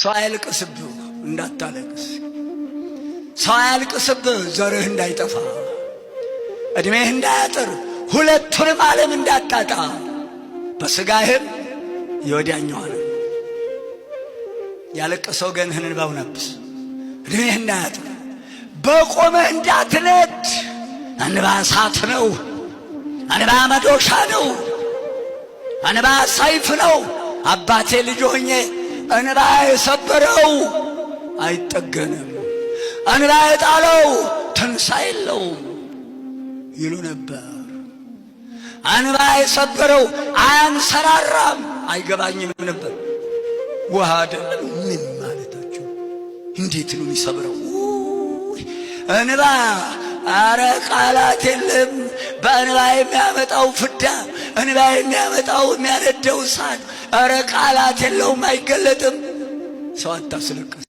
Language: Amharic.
ሰው አያልቅስብህ እንዳታለቅስ፣ ሰው አያልቅስብህ ዘርህ እንዳይጠፋ፣ እድሜህ እንዳያጥር፣ ሁለቱንም ዓለም እንዳታጣ፣ በሥጋህም የወዲያኛዋን ያለቀሰው ገንህን እንባው ነብስ፣ እድሜህ እንዳያጥር፣ በቆመህ እንዳትነድ። እንባ እሳት ነው፣ እንባ መዶሻ ነው፣ እንባ ሰይፍ ነው። አባቴ ልጅ ሆኜ እንባ የሰበረው አይጠገንም፣ እንባ የጣለው ትንሣኤ የለውም ይሉ ነበር። እንባ የሰበረው አያንሰራራም፣ አይገባኝም ነበር። ውሃ አይደለም ምን ማለታቸው? እንዴት ነው የሚሰብረው? እንባ አረ ቃላት የለም። በእንባ የሚያመጣው ፍዳ፣ እንባ የሚያመጣው የሚያነደው እሳት፣ አረ ቃላት የለውም፣ አይገለጥም። ሰው አታስለቅስ።